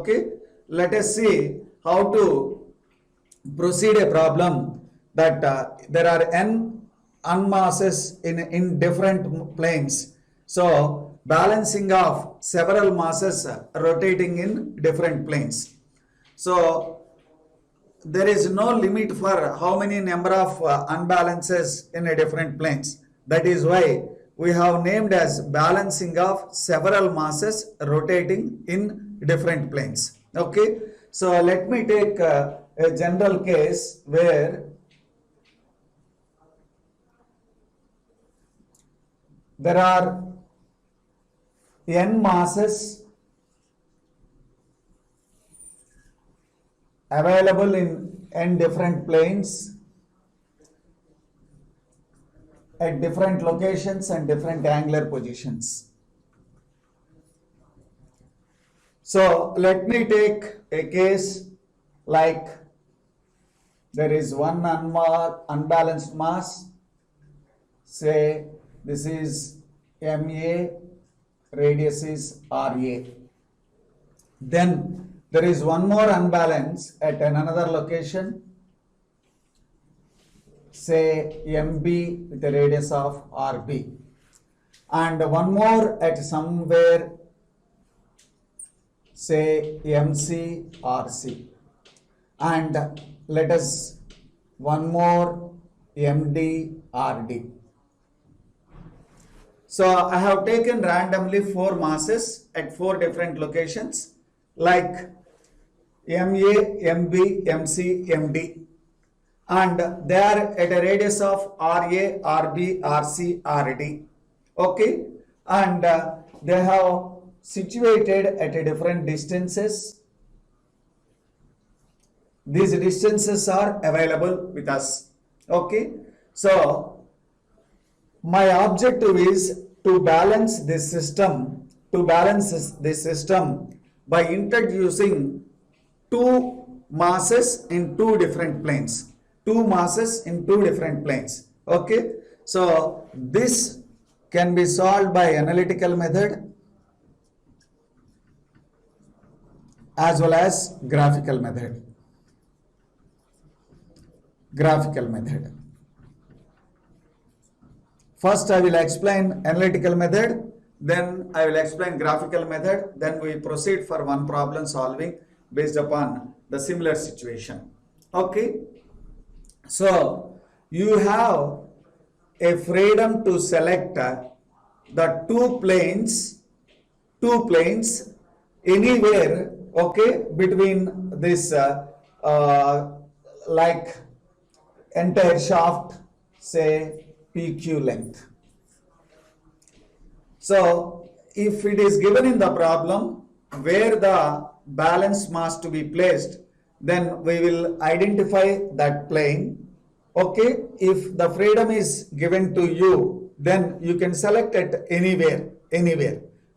Okay, let us see how to proceed a problem that there are n unmasses in different planes. So balancing of several masses rotating in different planes. So there is no limit for how many number of unbalances in a different planes. That is why we have named as balancing of several masses rotating in different planes. Okay, so let me take a general case where there are n masses available in n different planes at different locations and different angular positions. So let me take a case like there is one unbalanced mass, say this is MA, radius is RA. Then there is one more unbalance at another location, say MB with a radius of RB, and one more at somewhere, say MC RC, and let us one more MD RD. So I have taken randomly 4 masses at 4 different locations like MA, MB, MC, MD, and they are at a radius of RA, RB, RC, RD. Okay, and they have situated at a different distances. These distances are available with us. Okay, so my objective is to balance this system, by introducing 2 masses in 2 different planes. 2 masses in 2 different planes. Okay, so this can be solved by analytical method as well as graphical method. First I will explain analytical method, then I will explain graphical method, then we proceed for one problem solving based upon the similar situation. Okay, so you have a freedom to select the two planes anywhere, okay, between this like entire shaft, say PQ length. So if it is given in the problem where the balance mass to be placed, then we will identify that plane. Okay, if the freedom is given to you, then you can select it anywhere.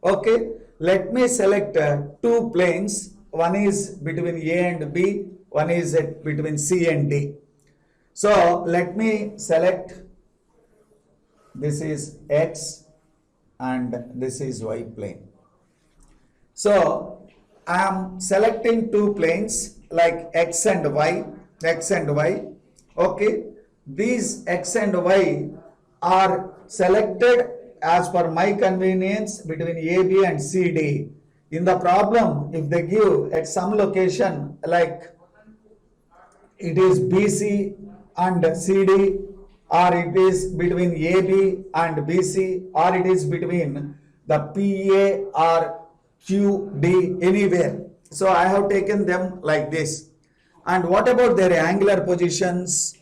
Okay, let me select 2 planes. One is between A and B, one is between C and D. So let me select, this is X and this is Y plane. So I am selecting 2 planes like X and Y. Okay, these X and Y are selected as per my convenience between AB and CD. In the problem, if they give at some location like it is BC and CD, or it is between AB and BC, or it is between the PA or QD, anywhere. So I have taken them like this. And what about their angular positions?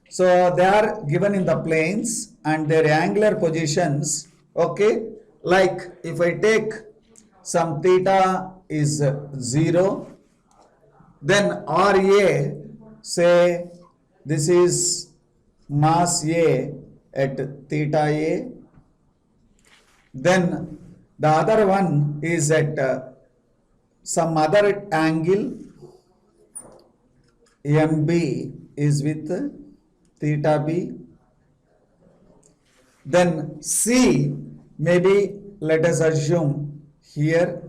So they are given in the planes and their angular positions, okay, like if I take some theta is 0, then RA, say this is mass A at theta A, then the other one is at some other angle, MB is with theta B, then C, maybe let us assume here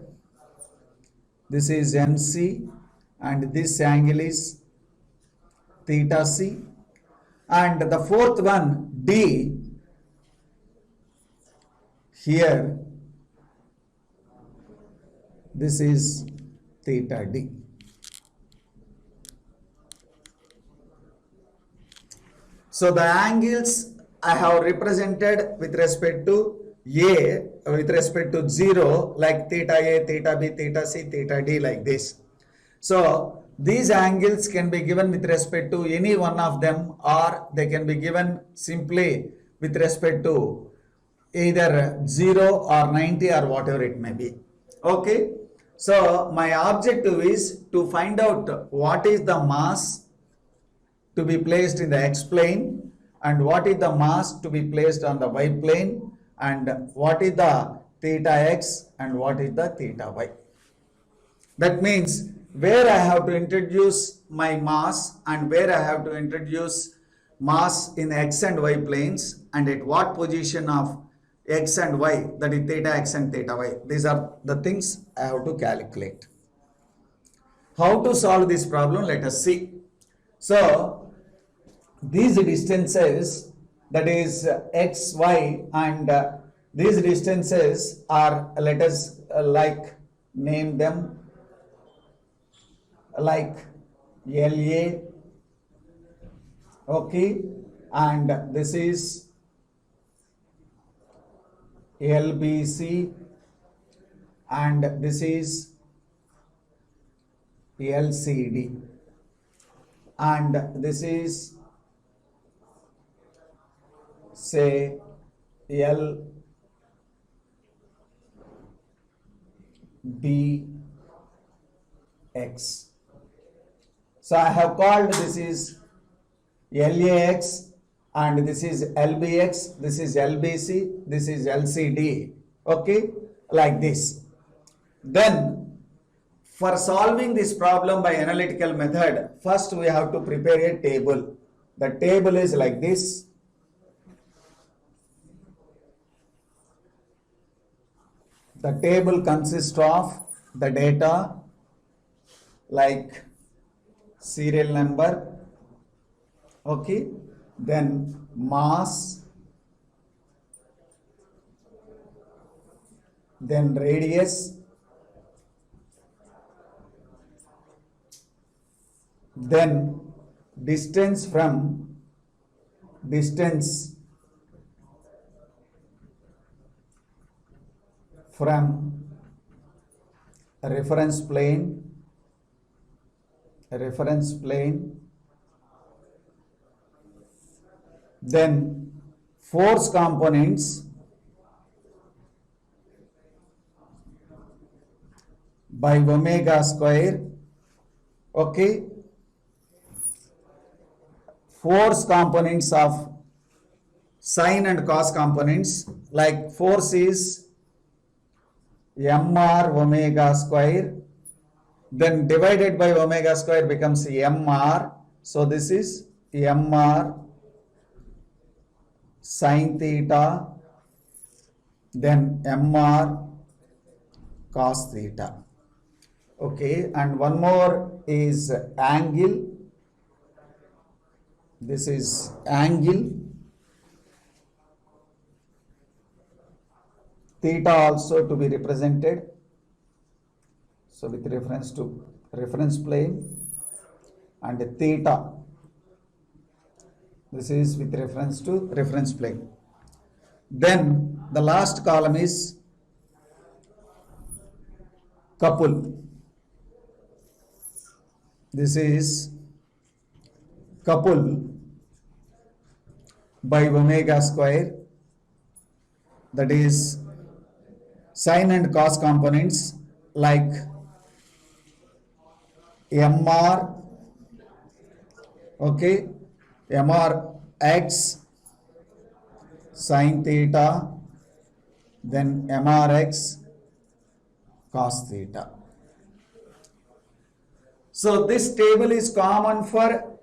This is MC and this angle is theta C. And the fourth one, D, here, this is theta D. So the angles I have represented with respect to A, with respect to 0, like theta A, theta B, theta C, theta D, like this. So these angles can be given with respect to any one of them, or they can be given simply with respect to either 0 or 90 or whatever it may be. Okay. So my objective is to find out what is the mass to be placed in the x plane and what is the mass to be placed on the y plane and what is the theta x and what is the theta y. That means where I have to introduce my mass and where I have to introduce mass in x and y planes and at what position of x and y, that is theta x and theta y. These are the things I have to calculate. How to solve this problem? Let us see. So these distances, that is x, y, and these distances are, let us name them like LA, okay, and this is LBC, and this is LCD, and this is, say, LBX. So I have called this is LAX and this is LBX, this is LBC, this is LCD, okay, like this. Then for solving this problem by analytical method, first we have to prepare a table. The table is like this. The table consists of the data like serial number, okay, then mass, then radius, then distance from reference plane, then force components by omega square, okay, force components of sine and cos components, like force is mr omega square, then divided by omega square becomes mr, so this is mr sine theta, then mr cos theta, okay, and one more is angle, this is angle, theta also to be represented, so with reference to reference plane, and theta, this is with reference to reference plane. Then the last column is couple, this is couple by omega square, that is sine and cos components like mr, okay, mr x sine theta, then mrx cos theta. So this table is common for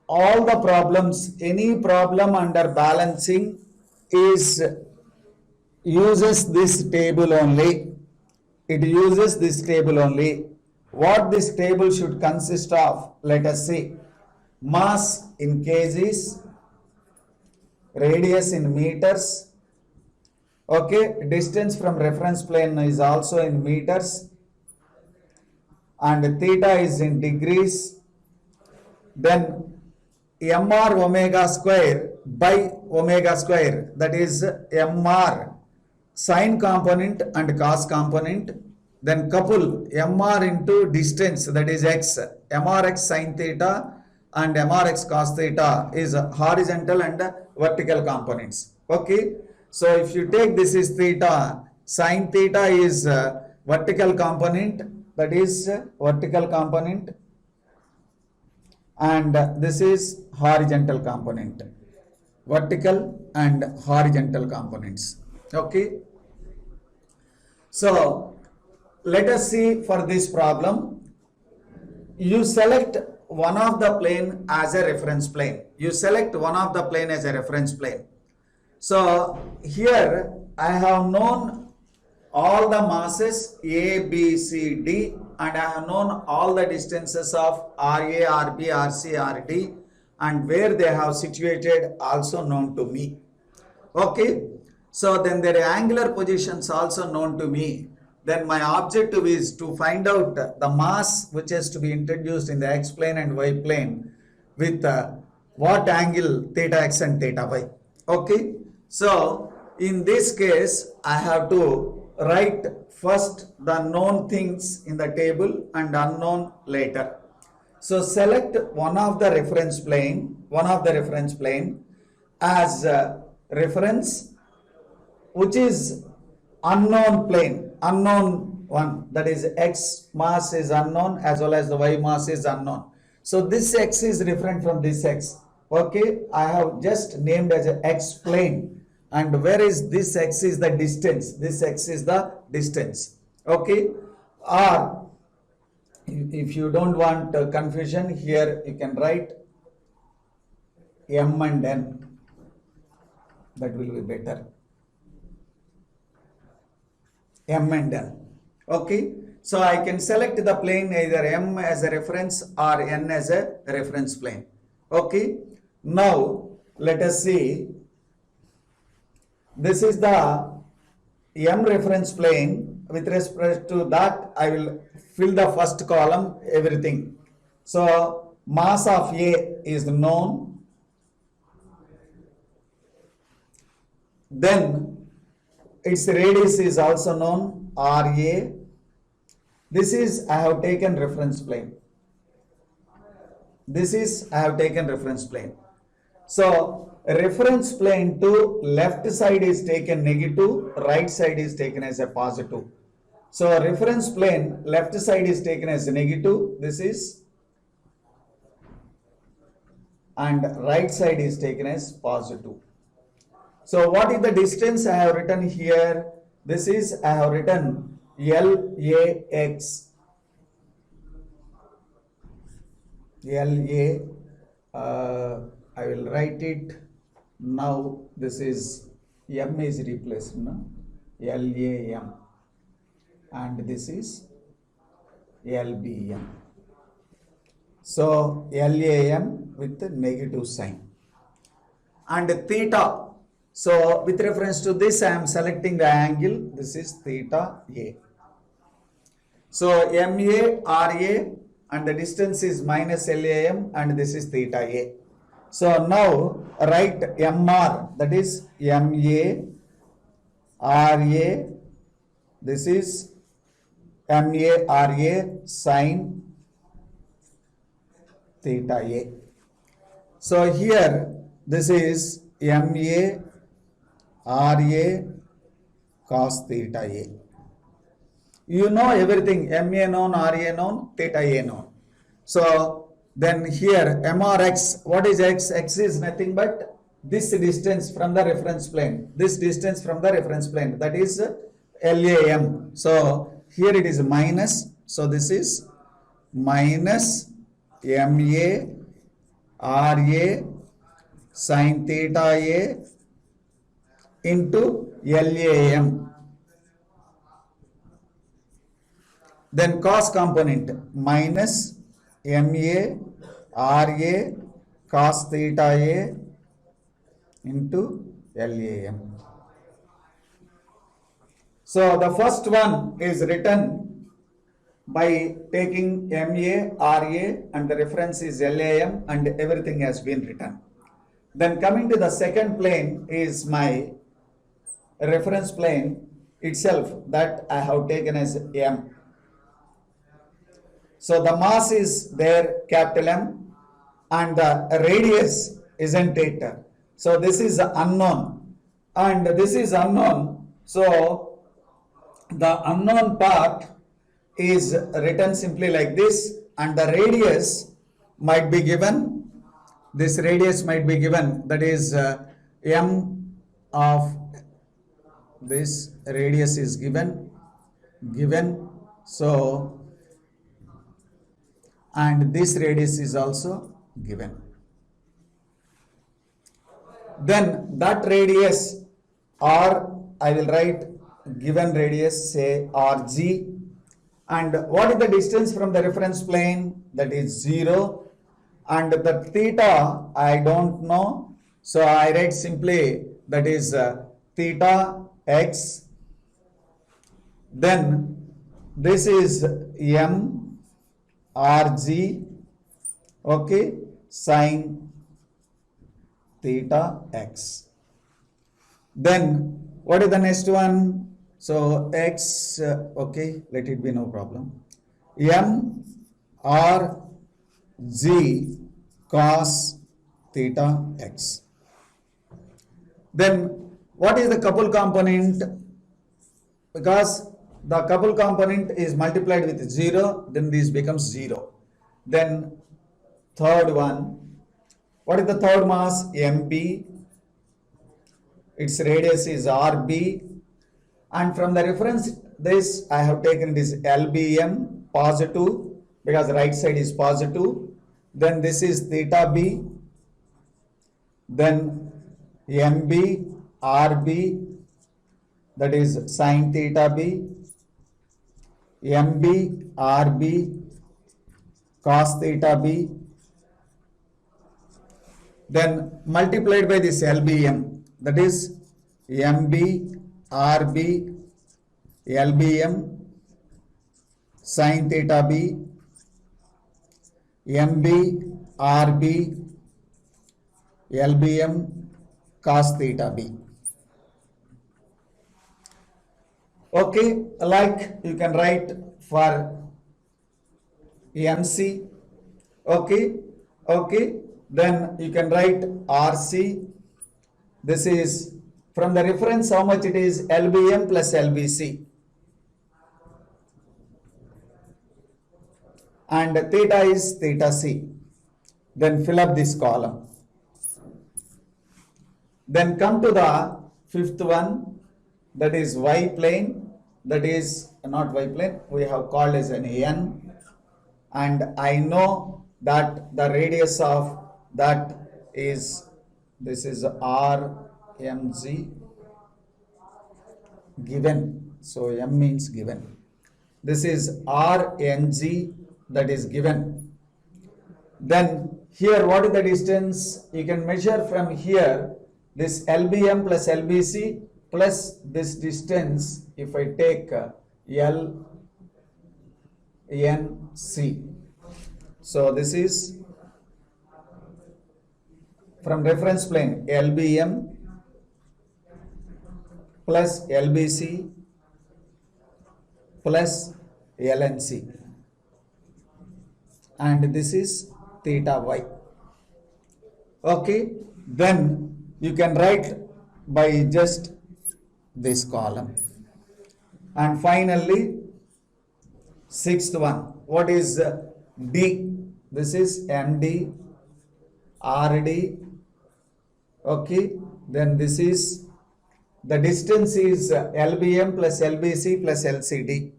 all the problems. Any problem under balancing uses this table only. It uses this table only. What this table should consist of, let us see. Mass in kgs, radius in meters, okay, distance from reference plane is also in meters, and theta is in degrees, then mr omega square by omega square, that is mr sine component and cos component, then couple mr into distance, that is x, mrx sine theta and mrx cos theta is horizontal and vertical components. Okay, so if you take this is theta, sine theta is vertical component, that is vertical component, and this is horizontal component, vertical and horizontal components. Okay, so let us see for this problem. You select one of the plane as a reference plane. You select one of the plane as a reference plane. So here I have known all the masses A, B, C, D, and I have known all the distances of RA, RB, RC, RD, and where they have situated also known to me. Okay, so then their angular positions also known to me. Then my objective is to find out the mass which is to be introduced in the x plane and y plane with what angle theta x and theta y. Okay, so in this case I have to write first the known things in the table and unknown later. So select one of the reference plane as reference which is unknown plane, unknown one, that is x mass is unknown as well as the y mass is unknown. So this x is different from this x. Okay, I have just named as a x plane, and where is this x is the distance, this x is the distance. Okay, or if you don't want confusion, here you can write m and n, that will be better. M and N. Okay, so I can select the plane either M as a reference or N as a reference plane. Okay, now let us see. This is the M reference plane. With respect to that, I will fill the first column, everything. So mass of A is known. Then its radius is also known, RA. This is I have taken reference plane. This is I have taken reference plane. So reference plane to left side is taken negative, right side is taken as a positive. So reference plane left side is taken as negative, this is, and right side is taken as positive. So what is the distance I have written here? This is I have written LAX. LA, I will write it now. This is M is replaced, no? LAM, and this is LBM. So LAM with the negative sign, and theta. So with reference to this, I am selecting the angle. This is theta A. So MA, RA, and the distance is minus LAM, and this is theta A. So now write MR, that is MA, RA, this is MA, RA sine theta A. So here this is MA, RA cos theta A. You know everything, MA known, RA known, theta A known. So then here MRX, what is X? X is nothing but this distance from the reference plane. This distance from the reference plane, that is LAM. So here it is minus. So this is minus MA, RA sin theta A into LAM. Then cos component minus MA RA cos theta A into LAM. So the first one is written by taking MA, RA and the reference is LAM and everything has been written. Then coming to the second plane is my reference plane itself that I have taken as M. So the mass is there, capital M, and the radius isn't it. So this is unknown and this is unknown. So the unknown part is written simply like this and the radius might be given, this radius might be given, that is M of this radius is given, so and this radius is also given. Then that radius or I will write given radius say RG, and what is the distance from the reference plane? That is 0, and the theta I don't know, so I write simply that is theta x. Then this is M RG, okay, sine theta x. Then what is the next one? So x, okay, let it be, no problem. M R G cos theta x. Then what is the couple component? Because the couple component is multiplied with 0, then this becomes 0. Then third one, what is the third mass? MB, its radius is RB, and from the reference this I have taken this LBM positive because right side is positive. Then this is theta B, then MB RB, that is sine theta B, MB RB cos theta B, then multiplied by this LBM, that is MB RB LBM sine theta B, MB RB LBM cos theta B. Okay, like you can write for MC, okay, then you can write RC. This is from the reference, how much it is? LBM plus LBC. And theta is theta C. Then fill up this column. Then come to the fifth one, that is Y plane, that is not Y plane, we have called as an N, and I know that the radius of that is, this is RMG given, so M means given. This is RNG, that is given. Then here what is the distance? You can measure from here this LBM plus LBC plus this distance, if I take LNC. So this is from reference plane LBM plus LBC plus LNC, and this is theta y. Okay, then you can write by just this column. And finally sixth one, what is D? This is MD RD, okay, then this is, the distance is LBM plus LBC plus LCD,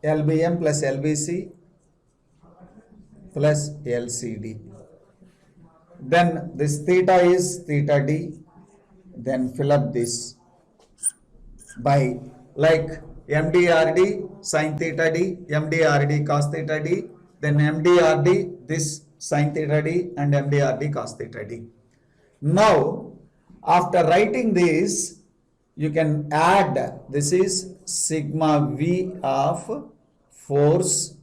LBM plus LBC plus LCD. Then this theta is theta D, then fill up this by like MDRD sin theta d, MDRD cos theta d, then MDRD this sin theta d and MDRD cos theta d. Now, after writing this, you can add, this is sigma V of force,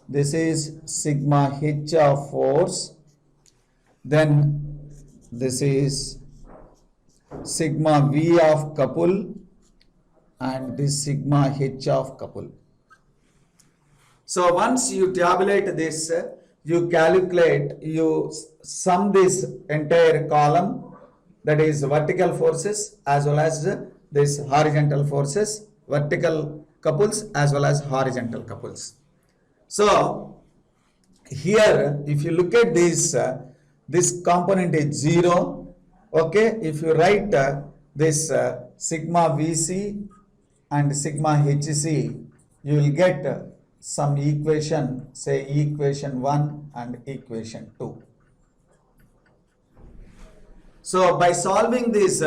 this is sigma H of force, then this is sigma V of couple, and this sigma H of couple. So once you tabulate this, you calculate, you sum this entire column, that is vertical forces as well as this horizontal forces, vertical couples as well as horizontal couples. So here if you look at this, this component is 0. Okay, if you write this sigma VC and sigma HC, you will get some equation, say equation 1 and equation 2. So by solving this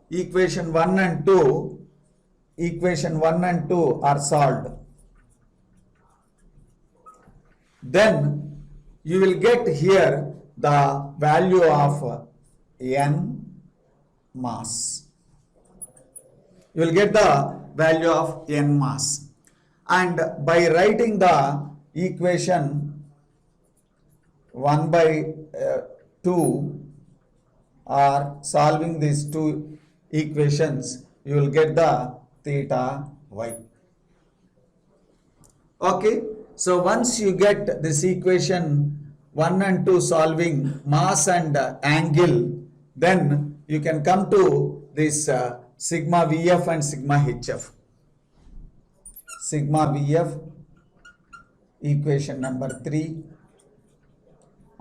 equation 1 and 2, equation 1 and 2 are solved. Then you will get here the value of N mass. You will get the value of N mass. And by writing the equation 1 by 2 or solving these two equations, you will get the theta y. Okay, so once you get this equation 1 and 2 solving mass and angle, then you can come to this sigma VF and sigma HF. Sigma VF, equation number 3,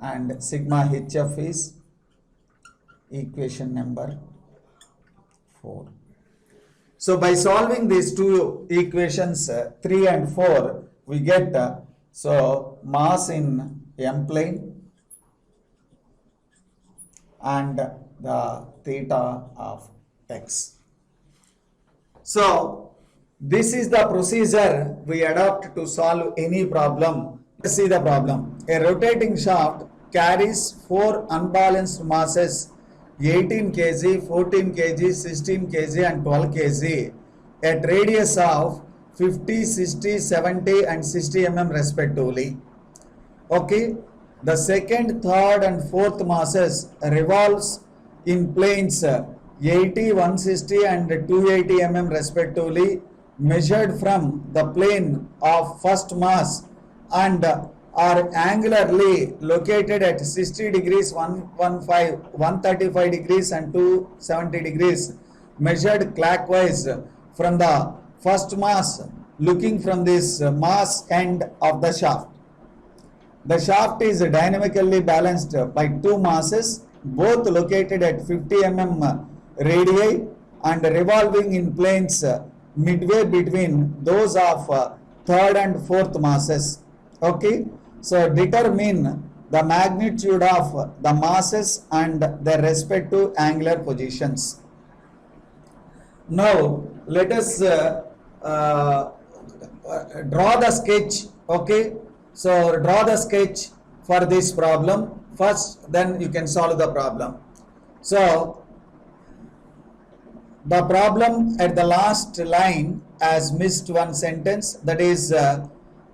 and sigma HF is equation number 4. So by solving these two equations 3 and 4, we get so mass in M plane and the theta of x. So this is the procedure we adopt to solve any problem. Let's see the problem. A rotating shaft carries 4 unbalanced masses 18 kg, 14 kg, 16 kg and 12 kg at radius of 50, 60, 70 and 60 mm respectively. Okay, the second, third and fourth masses revolves in planes 80, 160 and 280 mm respectively, measured from the plane of first mass and are angularly located at 60 degrees, 115, 135 degrees and 270 degrees, measured clockwise from the first mass, looking from this mass end of the shaft. The shaft is dynamically balanced by 2 masses, both located at 50 mm radii and revolving in planes midway between those of third and fourth masses. Okay, so determine the magnitude of the masses and their respective angular positions. Now let us draw the sketch. Okay, so draw the sketch for this problem first, then you can solve the problem. So the problem at the last line has missed one sentence, that is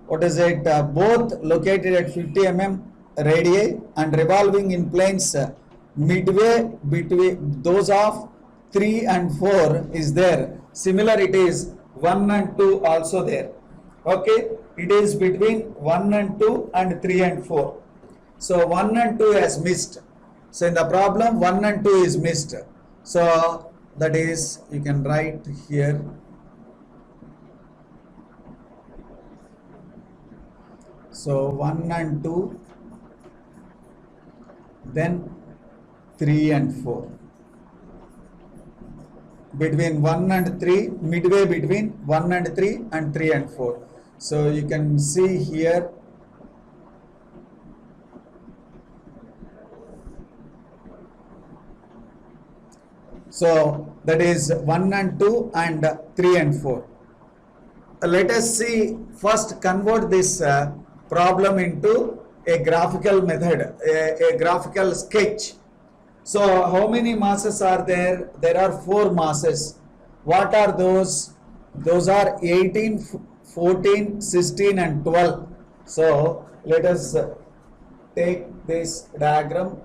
what is it, both located at 50 mm radii and revolving in planes midway between those of 3 and 4 is there. Similar it is 1 and 2 also there. Okay, it is between 1 and 2 and 3 and 4. So 1 and 2 has missed. So in the problem 1 and 2 is missed. So that is, you can write here so 1 and 2, then 3 and 4. Between 1 and 3, midway between 1 and 3 and 3 and 4. So you can see here So that is 1 and 2 and 3 and 4. Let us see, first convert this problem into a graphical method, a graphical sketch. So how many masses are there? There are 4 masses. What are those? Those are 18, 14, 16 and 12. So let us take this diagram.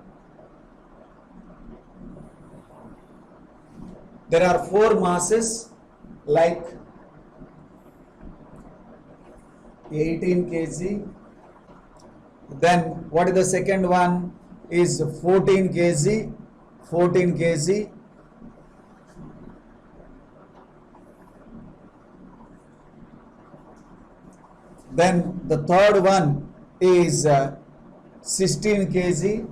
There are 4 masses like 18 kg. Then what is the second one? Is 14 kg. 14 kg. Then the third one is 16 kg.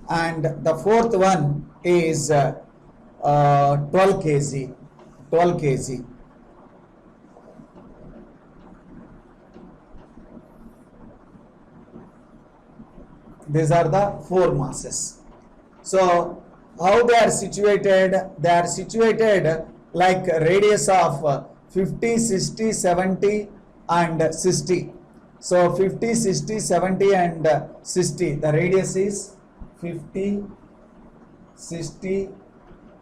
And the fourth one is 12 kg. 12 kg. These are the 4 masses. So how they are situated? They are situated like a radius of 50, 60, 70 and 60. So 50, 60, 70 and 60. The radius is 50, 60,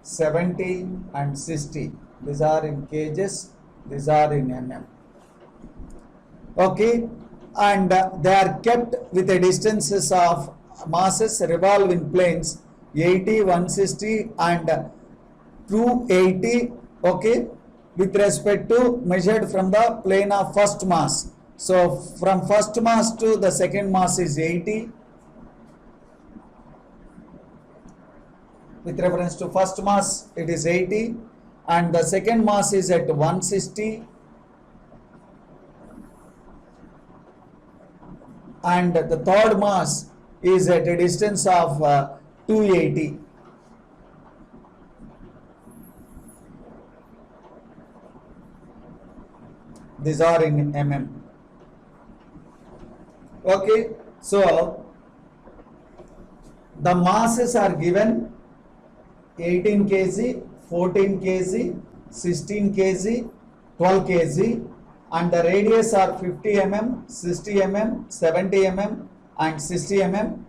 70 and 60. These are in kgs, these are in mm. Okay, and they are kept with the distances of masses revolve in planes 80, 160 and 280. Okay, with respect to measured from the plane of first mass. So from first mass to the second mass is 80. With reference to first mass it is 80 and the second mass is at 160 and the third mass is at a distance of 280. These are in mm. Okay, so the masses are given 18 kg, 14 kg, 16 kg, 12 kg and the radius are 50 mm, 60 mm, 70 mm and 60 mm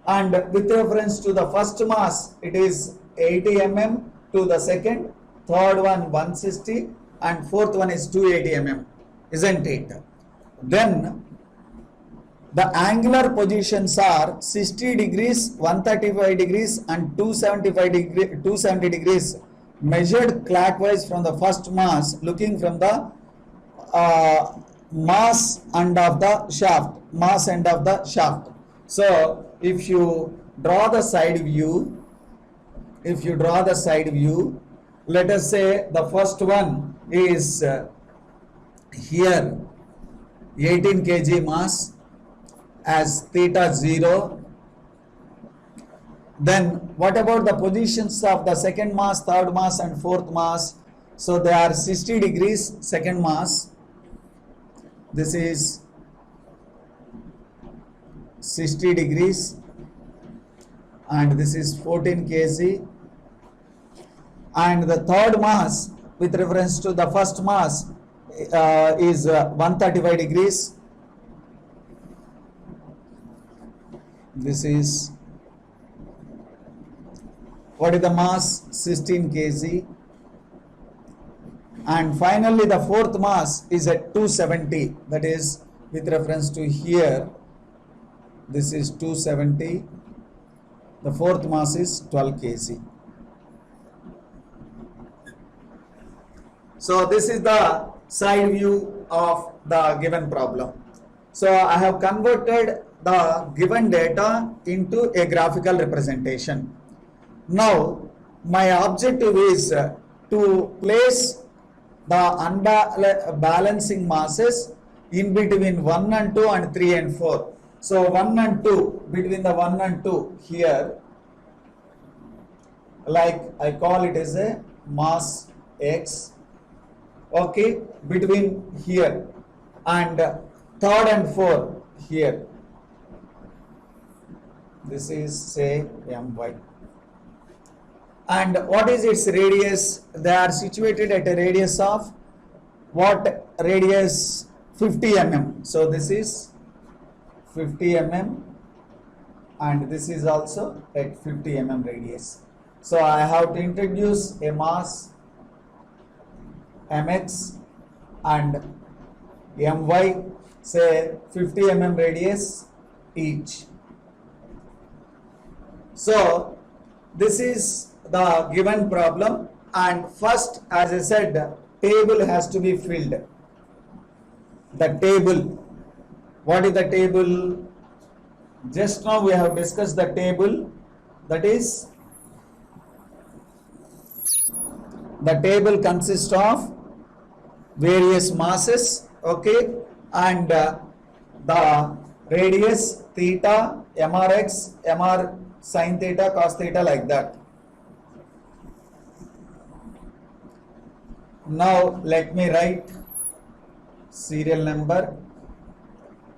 and with reference to the first mass it is 80 mm to the second, third one 160 and fourth one is 280 mm, isn't it? Then the angular positions are 60 degrees, 135 degrees and 270 degrees measured clockwise from the first mass looking from the mass end of the shaft. So if you draw the side view, let us say the first one is here 18 kg mass as theta 0. Then what about the positions of the second mass, third mass and fourth mass? So they are 60 degrees second mass. This is 60 degrees and this is 14 kg and the third mass with reference to the first mass is 135 degrees. This is, what is the mass? 16 kg and finally the fourth mass is at 270, that is with reference to here this is 270, the fourth mass is 12 kg. So this is the side view of the given problem. So I have converted the given data into a graphical representation. Now my objective is to place the unbalancing masses in between 1 and 2 and 3 and 4. So 1 and 2, between the 1 and 2 here, like I call it as a mass X, okay, between here and 3rd and 4 here. This is say my. And what is its radius? They are situated at a radius of what radius? 50 mm. So this is 50 mm and this is also at 50 mm radius. So I have to introduce a mass mx and my, say 50 mm radius each. So this is the given problem, and first, as I said, table has to be filled. The table, what is the table? Just now we have discussed the table, that is, the table consists of various masses, okay, and the radius theta, mrx, mr sin theta, cos theta, like that. Now let me write serial number,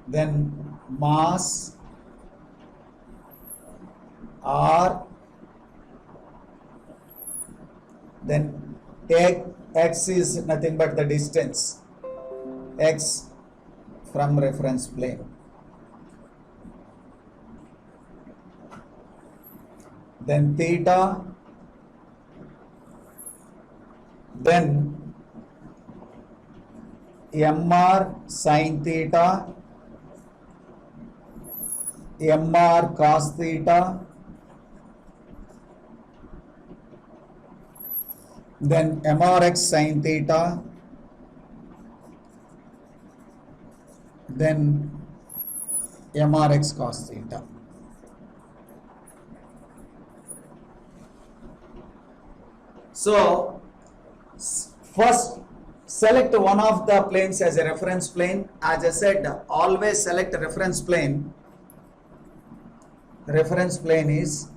then mass r, then x is nothing but the distance x from reference plane, then theta, then mr sin theta, mr cos theta, then mrx sin theta, then mrx cos theta. So first select one of the planes as a reference plane. As I said, always select a reference plane. The reference plane is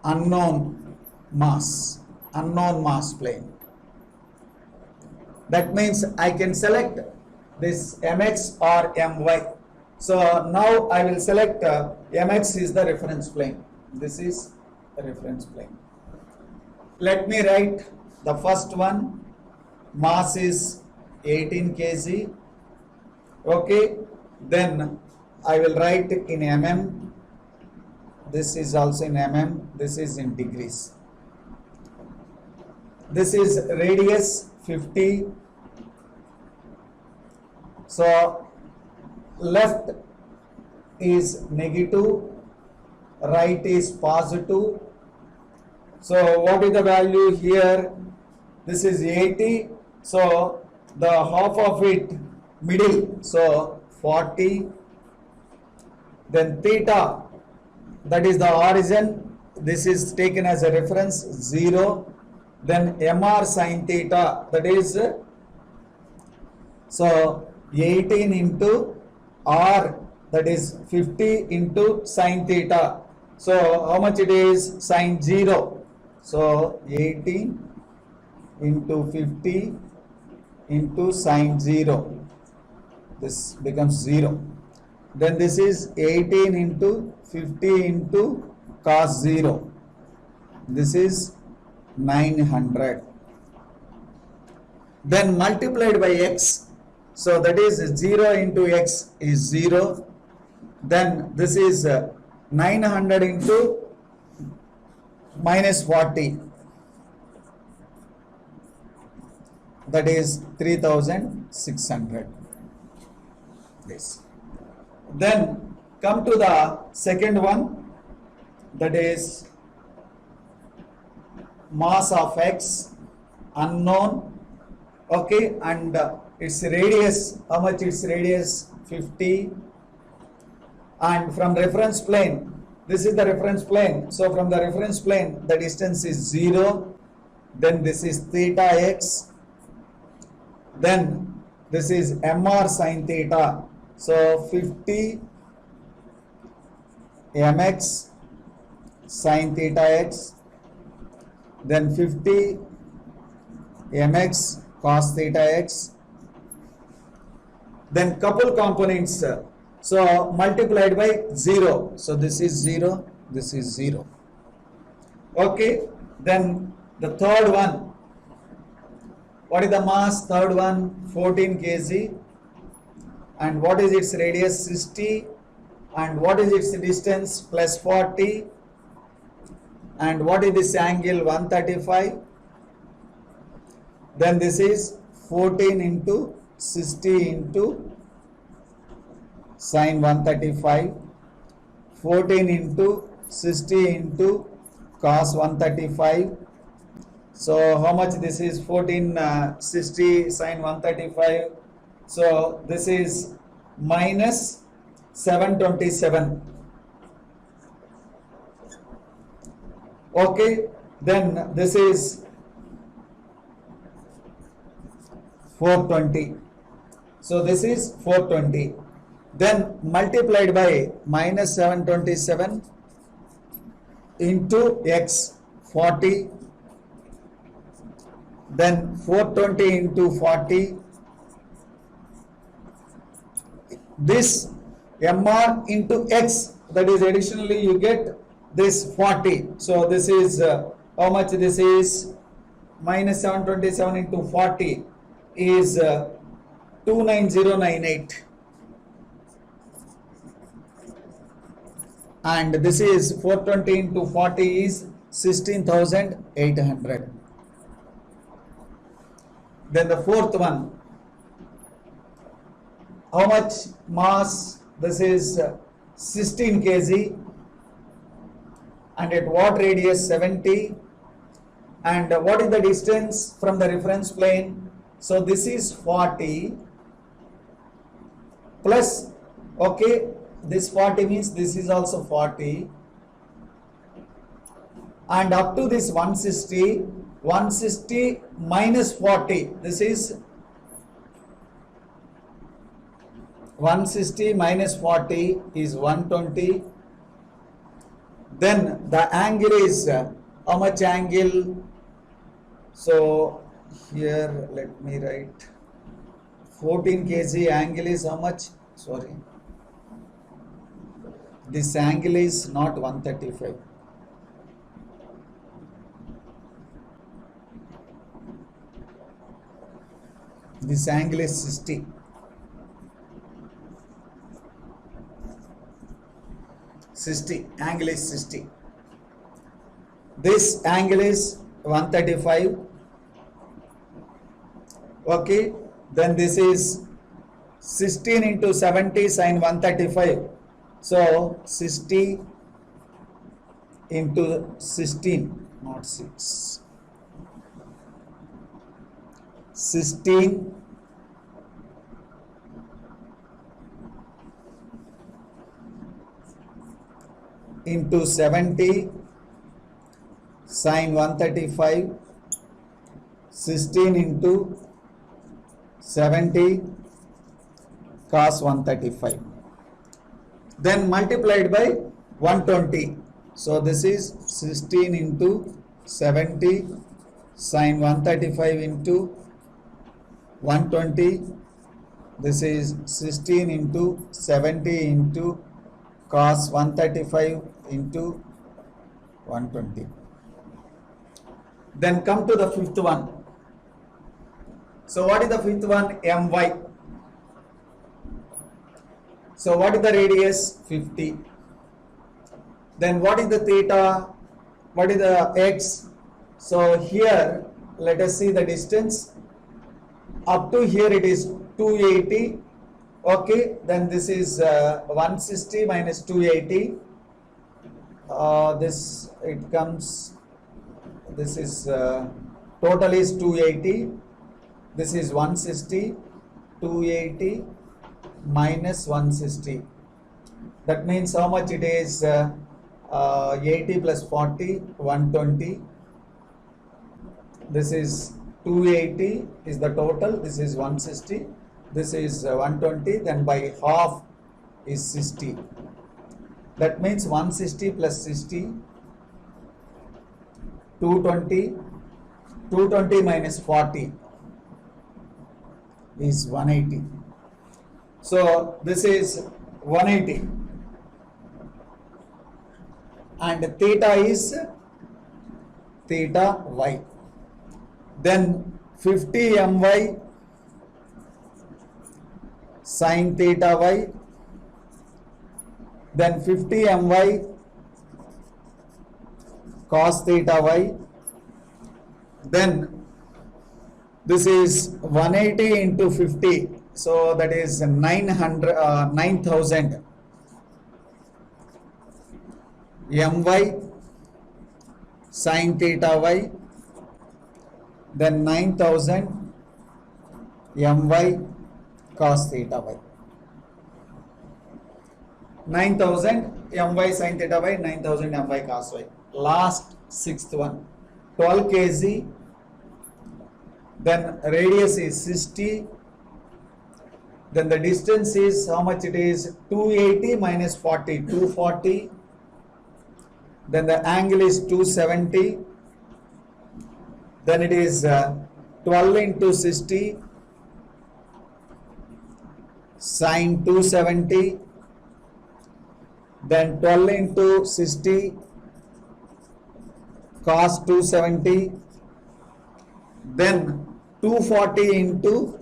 unknown mass plane. That means I can select this mx or my. So now I will select mx is the reference plane. This is the reference plane. Let me write the first one. Mass is 18 kg. Okay. Then I will write in mm. This is also in mm. This is in degrees. This is radius 50. So left is negative, right is positive. So what is the value here? This is 80. So the half of it middle, so 40. Then theta, that is the origin. This is taken as a reference, 0. Then mr sin theta, that is, so 18 into r, that is 50 into sin theta. So how much it is? Sin 0. So 18 into 50 into sin 0. This becomes 0. Then this is 18 into 50 into cos 0. This is 900. Then multiplied by x. So that is 0 into x is 0. Then this is 900 into minus 40. That is 3600. This. Then come to the second one, that is mass of x unknown, okay, and its radius, how much its radius? 50. And from reference plane, this is the reference plane, so from the reference plane the distance is 0. Then this is theta x, then this is mr sin theta, so 50 mx sin theta x, then 50 mx cos theta x. Then couple components, So multiplied by 0. So this is 0, this is 0. Okay, then the third one. What is the mass? Third one, 14 kg. And what is its radius? 60. And what is its distance? Plus 40. And what is this angle? 135. Then this is 14 into 60 into sine 135. 14 into 60 into cos 135. So how much this is? 14 60 sine 135. So this is minus 727. Okay, then this is 420. So this is 420. Then multiplied by minus 727 into x 40. Then 420 into 40. This MR into x, that is additionally you get this 40. So this is how much this is? Minus 727 into 40 is 29098. And this is 420 into 40 is 16,800. Then the fourth one, how much mass? This is 16 kg. And at what radius? 70. And what is the distance from the reference plane? So this is 40 plus, okay, this 40 means this is also 40, and up to this 160, 160 minus 40, this is 160 minus 40 is 120. Then the angle is how much angle? So here let me write 14 kg angle is how much? Sorry, this angle is not 135. This angle is 60. 60, angle is 60. This angle is 135. Okay, then this is 16 into 70 sine 135. So 60 into 16, not 6. 16 into 70 sine 135, 16 into 70 cos 135. Then multiplied by 120. So this is 16 into 70 sine 135 into 120. This is 16 into 70 into cos 135 into 120. Then come to the fifth one. So what is the fifth one? My. So what is the radius? 50. Then what is the theta? What is the x? So here let us see the distance. Up to here it is 280. Okay, then this is 160 minus 280. This it comes. This is total is 280. This is 160. 280 minus 160. That means how much it is? 80 plus 40, 120. This is 280 is the total. This is 160. This is 120. Then by half is 60. That means 160 plus 60, 220. 220 minus 40 is 180. So this is 180 and theta is theta y. Then 50 my sin theta y, then 50 my cos theta y, then this is 180 into 50, so that is 9000 my sin theta y, then 9000 my cos theta y. 9000 my sin theta y, 9000 my cos y. Last sixth one, 12 kg, then radius is 60, then the distance is how much it is, 280 minus 40, 240, then the angle is 270, then it is 12 into 60 sin 270, then 12 into 60 cos 270, then 240 into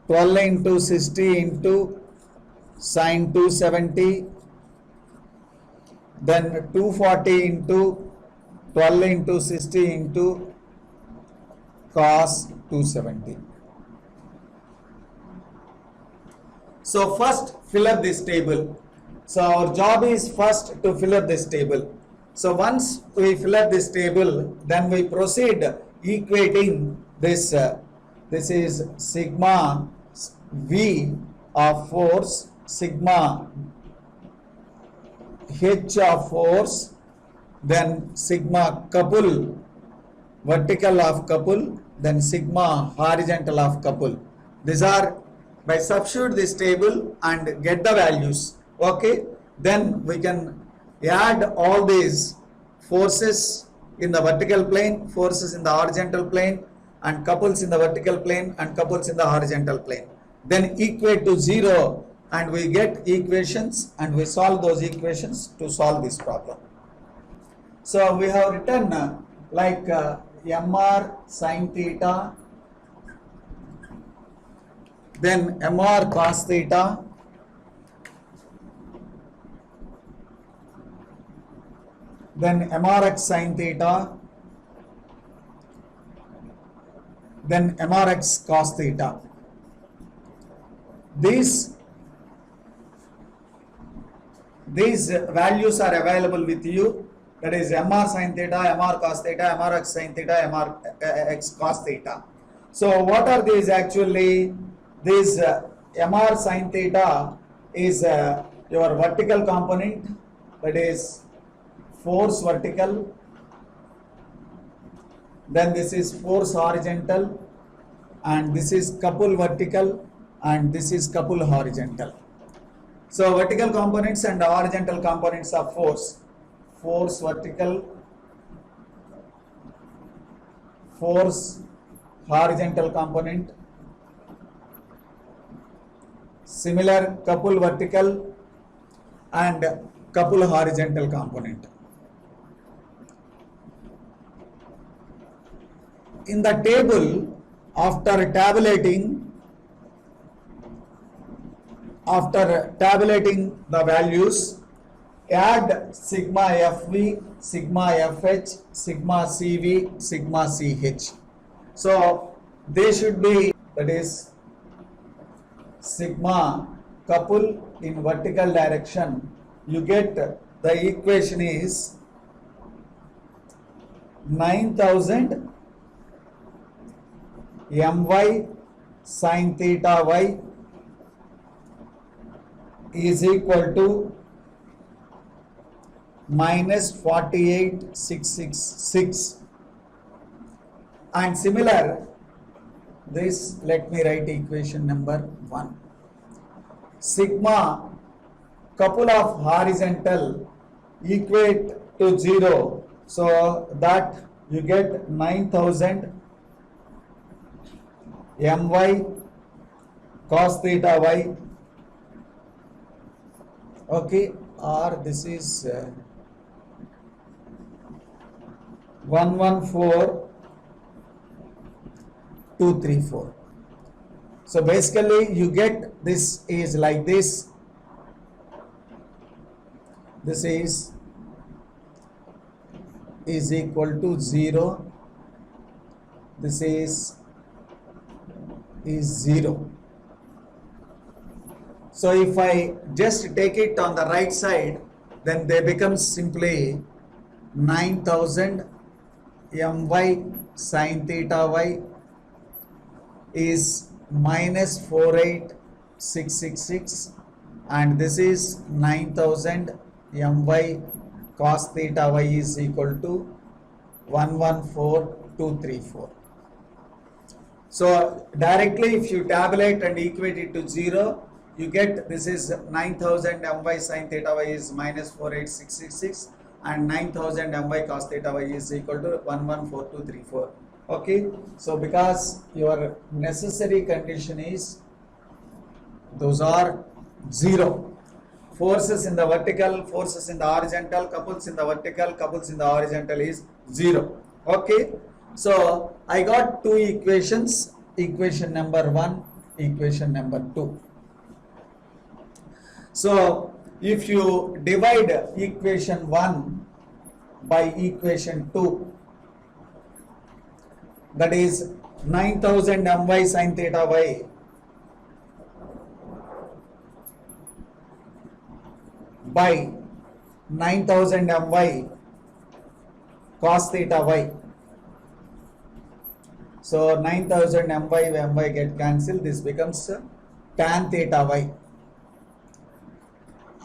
12 into 60 into sin 270, then 240 into 12 into 60 into cos 270. So first fill up this table. So our job is first to fill up this table. So once we fill up this table, then we proceed equating this. This is sigma V of force, sigma H of force, then sigma couple, vertical of couple, then sigma horizontal of couple. These are, by substitute this table and get the values, okay, then we can add all these forces in the vertical plane, forces in the horizontal plane, and couples in the vertical plane and couples in the horizontal plane. Then equate to 0 and we get equations and we solve those equations to solve this problem. So we have written like mr sin theta, then mr cos theta, then mrx sin theta, then mrx cos theta. These values are available with you, that is mr sin theta, mr cos theta, mrx sin theta, mrx cos theta. So what are these actually? This mr sin theta is your vertical component, that is force vertical, then this is force horizontal, and this is couple vertical, and this is couple horizontal. So vertical components and horizontal components of force, force vertical, force horizontal component, similar couple vertical and couple horizontal component. In the table, after tabulating the values, add sigma FV, sigma FH, sigma CV, sigma CH. So they should be, that is sigma couple in vertical direction. You get the equation is 9000 my sin theta y is equal to minus 48666, and similar this, let me write equation number 1. Sigma couple of horizontal equate to 0, so that you get 9000 my cos theta y Okay, or this is 114234. So basically you get this is like this. This is equal to 0. This is 0. So if I just take it on the right side, then they become simply 9000 my sin theta y is minus 48666, and this is 9000 my cos theta y is equal to 114234. So directly if you tabulate and equate it to 0, you get this is 9000 my sin theta y is minus 48666, and 9000 my cos theta y is equal to 114234. Okay, so because your necessary condition is those are 0. Forces in the vertical, forces in the horizontal, couples in the vertical, couples in the horizontal is 0. Okay, so I got two equations, equation number 1, equation number 2. So if you divide equation 1 by equation 2, that is 9000 my sin theta y by 9000 my cos theta y. So 9000 my get cancelled. This becomes tan theta y.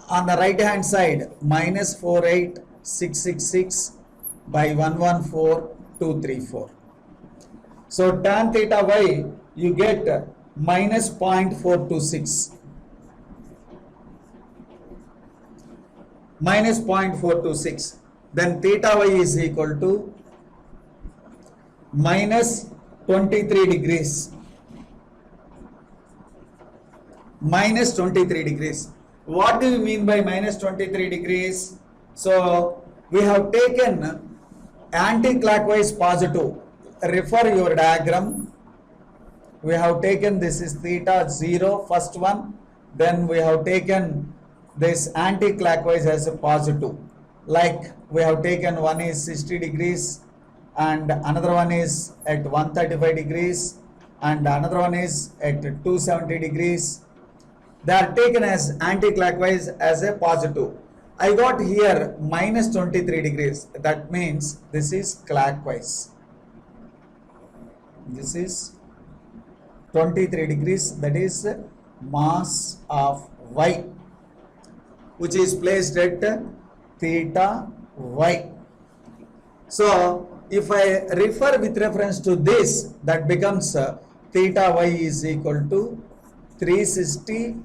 On the right hand side, minus 48666 by 114234. So tan theta y you get minus 0.426. Minus 0.426. Then theta y is equal to minus 23 degrees. Minus 23 degrees. What do you mean by minus 23 degrees? So we have taken anti-clockwise positive. Refer your diagram. We have taken this is theta 0, first one. Then we have taken this anti-clockwise as a positive. Like we have taken one is 60 degrees and another one is at 135 degrees and another one is at 270 degrees. They are taken as anti-clockwise as a positive. I got here minus 23 degrees. That means this is clockwise. This is 23 degrees. That is mass of y, which is placed at theta y. So if I refer with reference to this, that becomes theta y is equal to 360.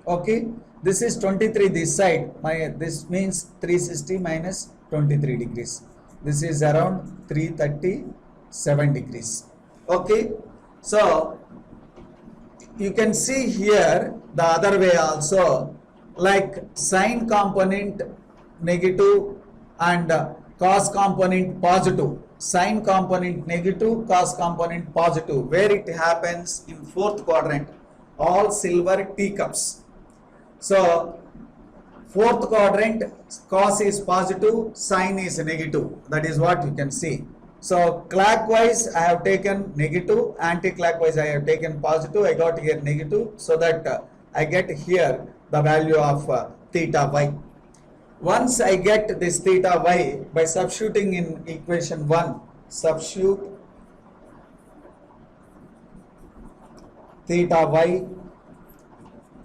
Okay, this is 23 this side. This means 360 minus 23 degrees. This is around 337 degrees. Okay, so you can see here the other way also, like sine component negative and cos component positive. Sine component negative, cos component positive, where it happens in fourth quadrant, all silver teacups. So fourth quadrant, cos is positive, sine is negative. That is what you can see. So clockwise I have taken negative, anti-clockwise I have taken positive. I got here negative, so that I get here the value of theta y. Once I get this theta y by substituting in equation 1, substitute theta y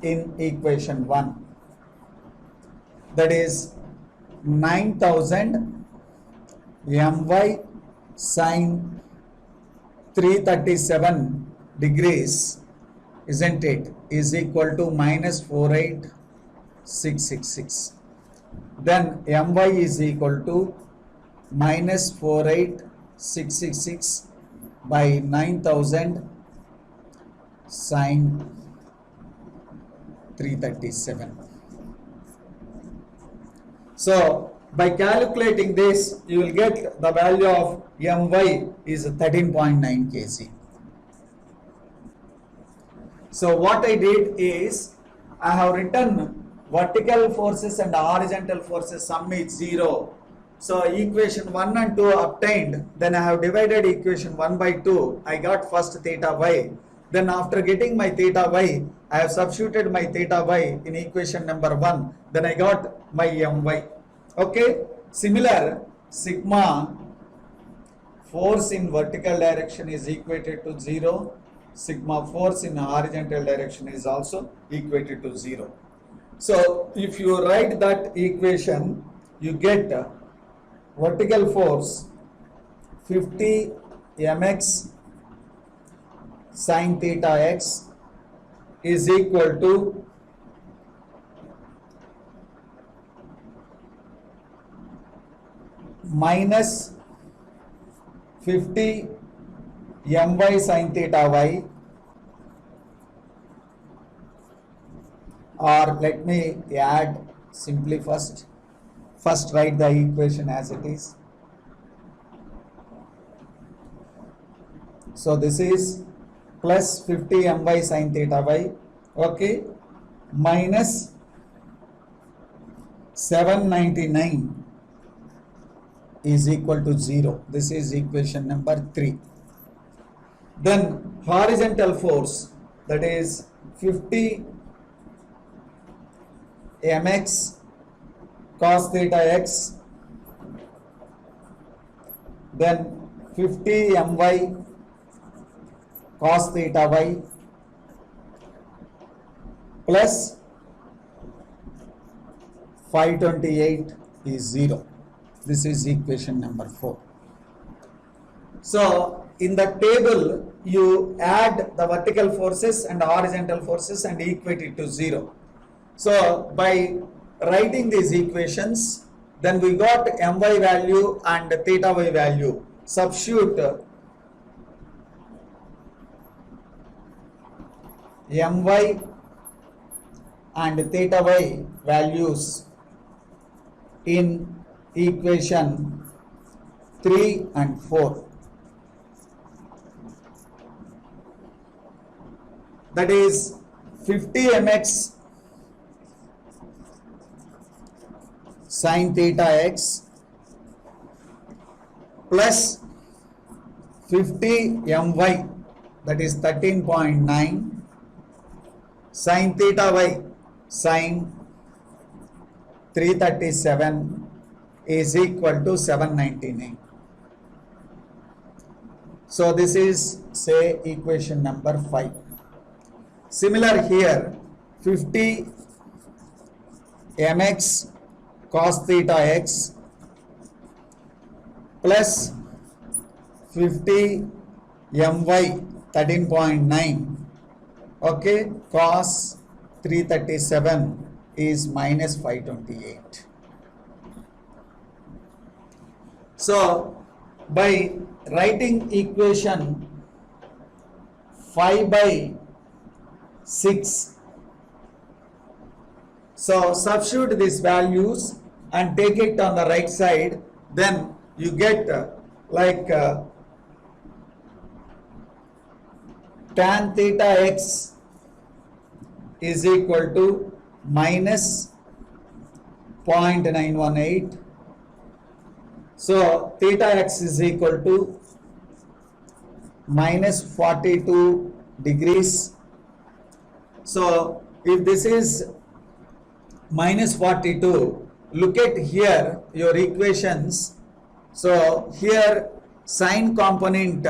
in equation 1, that is 9000 my sin 337 degrees, isn't it, is equal to minus 48666. Then my is equal to minus 48666 by 9000 sin 337. So by calculating this, you will get the value of My is 13.9 kg. So what I did is, I have written vertical forces and horizontal forces sum is 0. So equation 1 and 2 obtained, then I have divided equation 1 by 2, I got first theta y. Then after getting my theta y, I have substituted my theta y in equation number 1, then I got my My. Okay, similar, sigma force in vertical direction is equated to 0, sigma force in horizontal direction is also equated to 0. So if you write that equation, you get vertical force 50 mx sin theta x is equal to minus 50 my sin theta y, or let me add simply first write the equation as it is. So this is plus 50 my sin theta y, okay, minus 799 is equal to 0. This is equation number 3. Then horizontal force, that is 50 mx cos theta x, then 50 my cos theta y plus 528 is 0. This is equation number 4. So in the table, you add the vertical forces and horizontal forces and equate it to 0. So by writing these equations, then we got my value and theta y value. Substitute my and theta y values in equation 3 and 4. That is 50 mx sin theta x plus 50 my, that is 13.9 sin theta y sin 337 is equal to 799. So this is, say, equation number 5. Similar here, 50 mx cos theta x plus 50 my 13.9, okay, cos 337 is minus 528. So by writing equation 5 by 6, so substitute these values and take it on the right side, then you get tan theta x is equal to minus 0.918. So theta x is equal to minus 42 degrees. So if this is minus 42, look at here your equations. So here sine component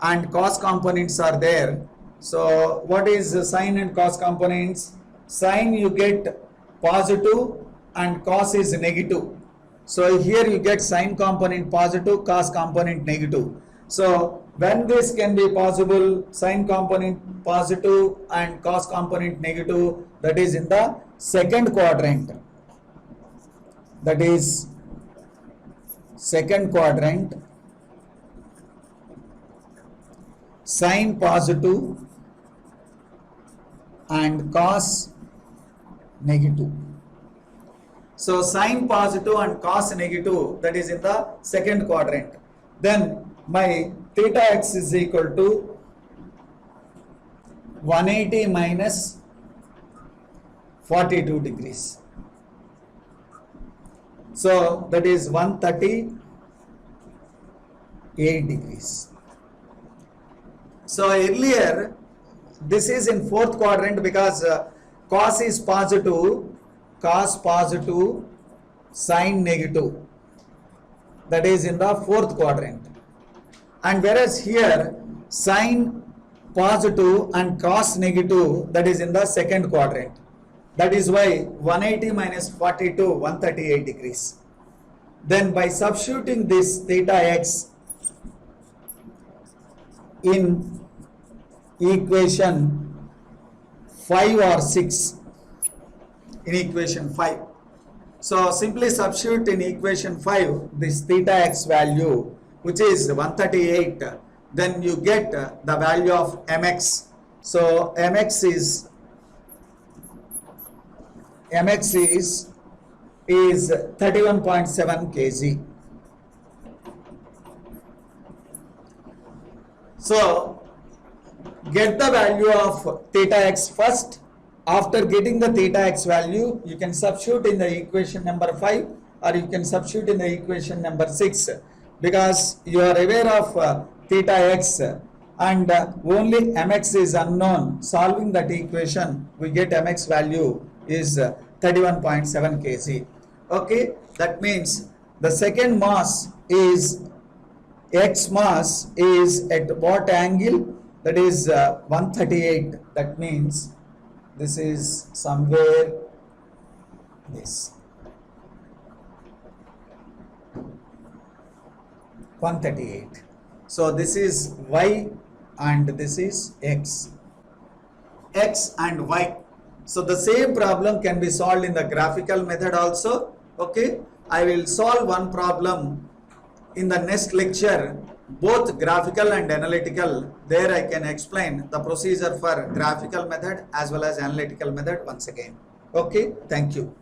and cos components are there. So what is sine and cos components? Sine you get positive and cos is negative. So here you get sine component positive, cos component negative. So when this can be possible, sine component positive and cos component negative, that is in the second quadrant. That is second quadrant, sine positive and cos negative. So sine positive and cos negative, that is in the second quadrant. Then my theta x is equal to 180 minus 42 degrees. So that is 138 degrees. So earlier, this is in fourth quadrant because cos is positive, cos positive, sine negative. That is in the fourth quadrant. And whereas here, sine positive and cos negative, that is in the second quadrant. That is why 180 minus 42, 138 degrees. Then by substituting this theta x in equation 5 or 6, in equation 5. So simply substitute in equation 5 this theta x value, which is 138, then you get the value of mx. So mx is 31.7 kg. So get the value of theta x first. After getting the theta x value, you can substitute in the equation number 5 or you can substitute in the equation number 6, because you are aware of theta x and only mx is unknown. Solving that equation, we get mx value is 31.7 kg. Okay, that means the second mass is x mass is at what angle? That is 138. That means this is somewhere this 138. So this is y and this is x and y. So the same problem can be solved in the graphical method also. Okay, I will solve one problem in the next lecture, both graphical and analytical. There I can explain the procedure for graphical method as well as analytical method once again. Okay, thank you.